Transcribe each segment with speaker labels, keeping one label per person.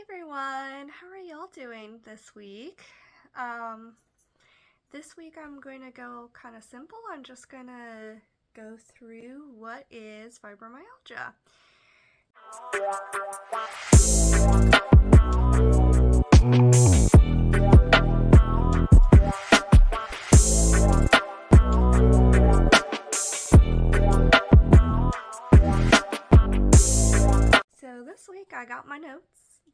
Speaker 1: Everyone, how are y'all doing this week? This week I'm going to go kind of simple. I'm just going to go through what is fibromyalgia. So this week I got my notes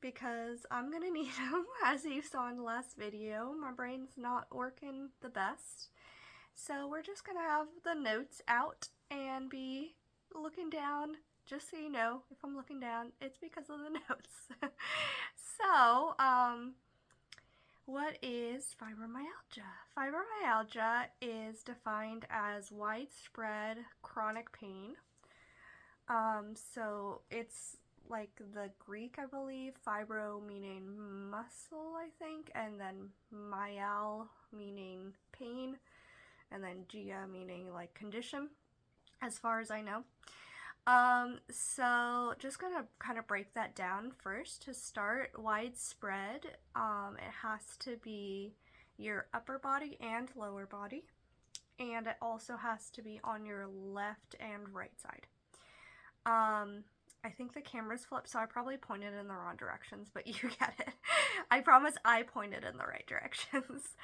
Speaker 1: because I'm gonna need them. As you saw in the last video, my brain's not working the best. So we're just gonna have the notes out and be looking down. Just so you know, if I'm looking down, it's because of the notes. So, what is fibromyalgia? Fibromyalgia is defined as widespread chronic pain. So it's like the Greek, I believe, fibro meaning muscle, I think, and then myal meaning pain, and then gia meaning like condition, as far as I know. So just gonna kind of break that down first. To start, widespread, it has to be your upper body and lower body, and it also has to be on your left and right side. I think the camera's flipped, so I probably pointed in the wrong directions, but you get it. I promise I pointed in the right directions.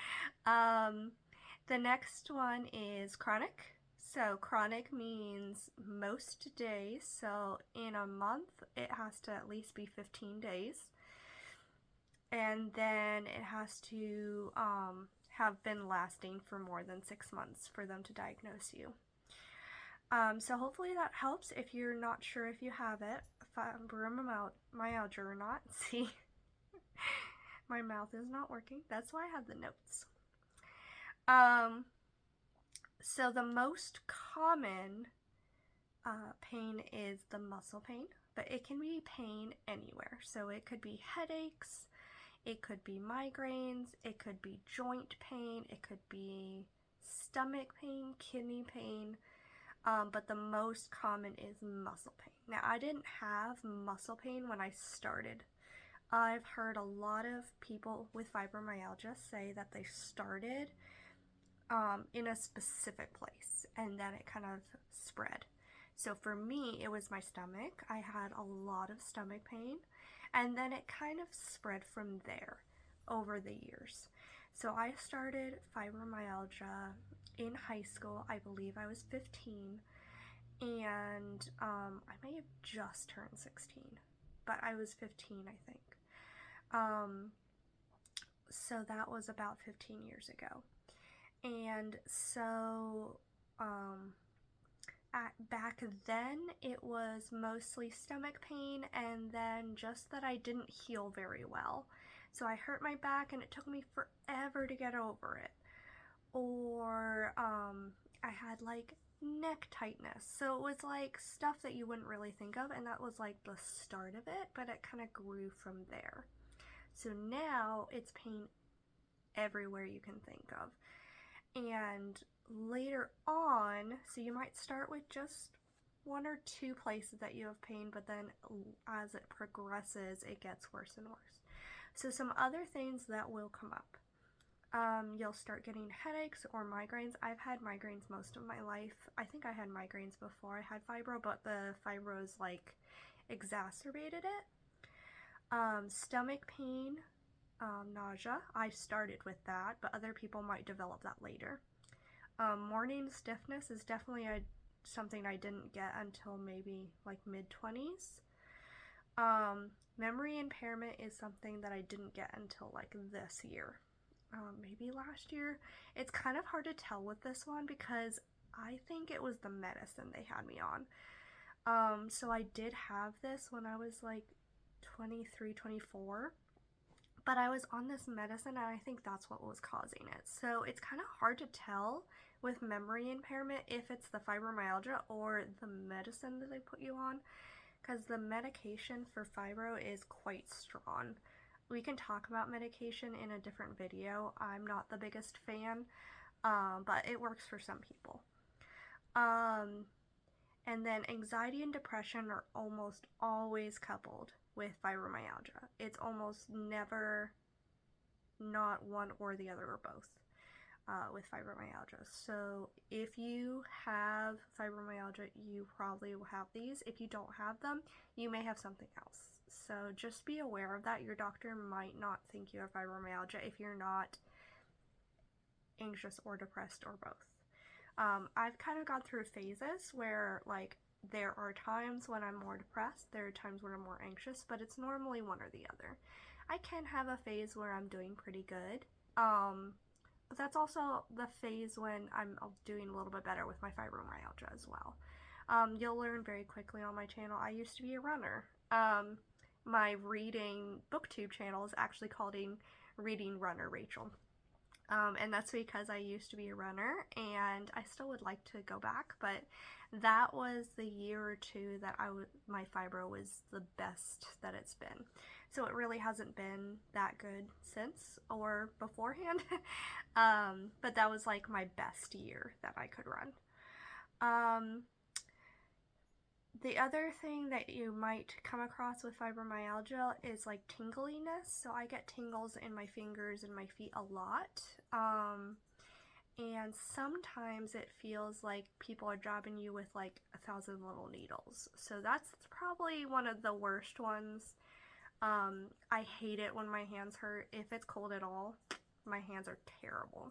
Speaker 1: The next one is chronic. So chronic means most days. So in a month, it has to at least be 15 days. And then it has to have been lasting for more than 6 months for them to diagnose you. So hopefully that helps if you're not sure if you have it, fibromyalgia or not. See, my mouth is not working. That's why I have the notes. So the most common pain is the muscle pain, but it can be pain anywhere. So it could be headaches, it could be migraines, it could be joint pain, it could be stomach pain, kidney pain. But the most common is muscle pain. Now, I didn't have muscle pain when I started. I've heard a lot of people with fibromyalgia say that they started in a specific place and then it kind of spread. So for me, it was my stomach. I had a lot of stomach pain, and then it kind of spread from there over the years. So I started fibromyalgia in high school. I believe I was 15, and I may have just turned 16, but I was 15, I think. So that was about 15 years ago. And so back then it was mostly stomach pain, and then just that I didn't heal very well. So I hurt my back and it took me forever to get over it. Or I had like neck tightness. So it was like stuff that you wouldn't really think of, and that was like the start of it, but it kind of grew from there. So now it's pain everywhere you can think of. And later on, so you might start with just one or two places that you have pain, but then as it progresses, it gets worse and worse. So some other things that will come up. You'll start getting headaches or migraines. I've had migraines most of my life. I think I had migraines before I had fibro, but the fibro's like exacerbated it. Stomach pain, nausea. I started with that, but other people might develop that later. Morning stiffness is definitely something I didn't get until maybe like mid-20s. Memory impairment is something that I didn't get until like this year. Maybe last year. It's kind of hard to tell with this one because I think it was the medicine they had me on. So I did have this when I was like 23, 24, but I was on this medicine and I think that's what was causing it. So it's kind of hard to tell with memory impairment if it's the fibromyalgia or the medicine that they put you on, because the medication for fibro is quite strong. We can talk about medication in a different video. I'm not the biggest fan, but it works for some people. And then anxiety and depression are almost always coupled with fibromyalgia. It's almost never not one or the other or both with fibromyalgia. So if you have fibromyalgia, you probably will have these. If you don't have them, you may have something else. So just be aware of that. Your doctor might not think you have fibromyalgia if you're not anxious or depressed or both. I've kind of gone through phases where, like, there are times when I'm more depressed, there are times when I'm more anxious, but it's normally one or the other. I can have a phase where I'm doing pretty good, but that's also the phase when I'm doing a little bit better with my fibromyalgia as well. You'll learn very quickly on my channel, I used to be a runner. My reading booktube channel is actually called Reading Runner Rachel. And that's because I used to be a runner, and I still would like to go back, but that was the year or two that my fibro was the best that it's been. So it really hasn't been that good since or beforehand, but that was like my best year that I could run. The other thing that you might come across with fibromyalgia is like tingliness. So I get tingles in my fingers and my feet a lot. And sometimes it feels like people are jabbing you with like 1,000 little needles. So that's probably one of the worst ones. I hate it when my hands hurt. If it's cold at all, my hands are terrible.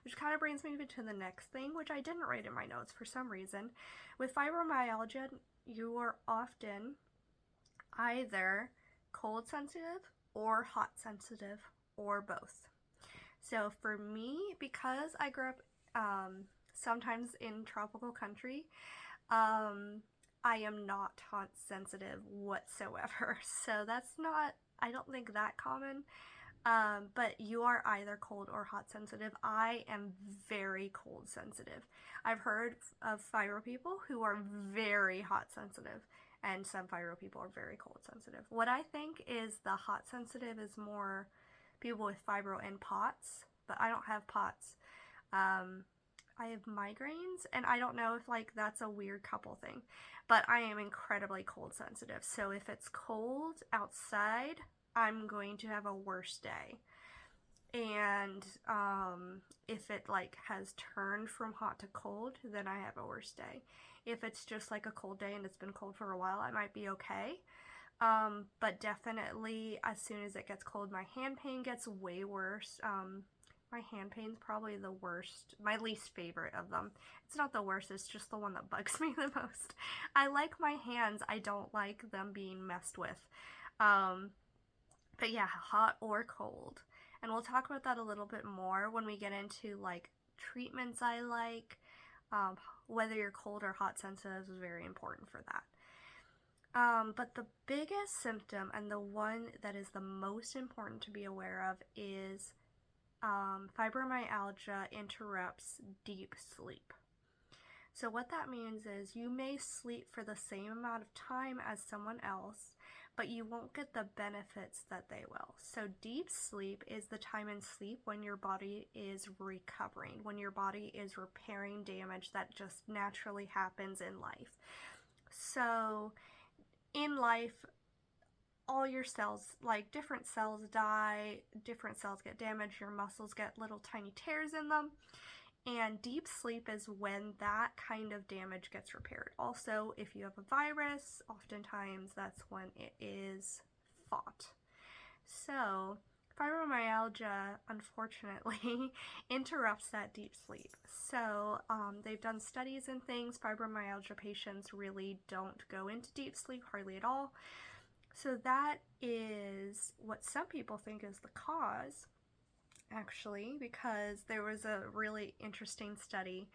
Speaker 1: Which kind of brings me to the next thing, which I didn't write in my notes for some reason. With fibromyalgia, you are often either cold sensitive or hot sensitive or both. So for me, because I grew up sometimes in tropical country, I am not hot sensitive whatsoever. So that's not, I don't think that common. But you are either cold or hot sensitive. I am very cold sensitive. I've heard of fibro people who are very hot sensitive, and some fibro people are very cold sensitive. What I think is the hot sensitive is more people with fibro and POTS, but I don't have POTS. I have migraines, and I don't know if like that's a weird couple thing, but I am incredibly cold sensitive. So if it's cold outside, I'm going to have a worse day. And if it like has turned from hot to cold, then I have a worse day. If it's just like a cold day and it's been cold for a while, I might be okay. But definitely as soon as it gets cold, my hand pain gets way worse. My hand pain's probably the worst, my least favorite of them. It's not the worst, it's just the one that bugs me the most. I like my hands, I don't like them being messed with. But yeah, hot or cold. And we'll talk about that a little bit more when we get into like treatments I like. Whether you're cold or hot sensitive is very important for that. But the biggest symptom and the one that is the most important to be aware of is fibromyalgia interrupts deep sleep. So what that means is you may sleep for the same amount of time as someone else, but you won't get the benefits that they will. So deep sleep is the time in sleep when your body is recovering, when your body is repairing damage that just naturally happens in life. So in life, all your cells, like different cells die, different cells get damaged, your muscles get little tiny tears in them. And deep sleep is when that kind of damage gets repaired. Also, if you have a virus, oftentimes that's when it is fought. So, fibromyalgia, unfortunately, interrupts that deep sleep. So, they've done studies and things. Fibromyalgia patients really don't go into deep sleep hardly at all. So that is what some people think is the cause, actually, because there was a really interesting study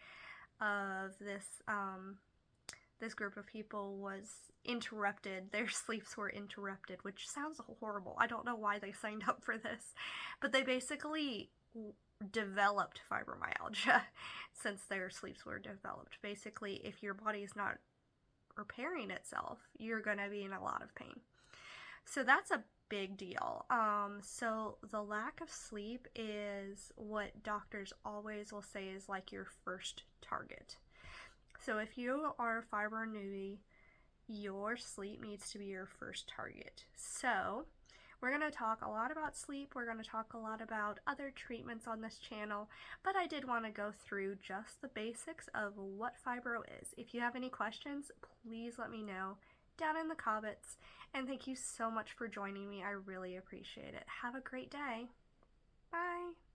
Speaker 1: of this group of people was interrupted, their sleeps were interrupted, which sounds horrible. I don't know why they signed up for this, but they basically developed fibromyalgia since their sleeps were developed. Basically, if your body is not repairing itself, you're going to be in a lot of pain. So that's a big deal. So the lack of sleep is what doctors always will say is like your first target. So if you are a fibro newbie, your sleep needs to be your first target. So we're going to talk a lot about sleep. We're going to talk a lot about other treatments on this channel, but I did want to go through just the basics of what fibro is. If you have any questions, please let me know down in the comments. And thank you so much for joining me. I really appreciate it. Have a great day. Bye.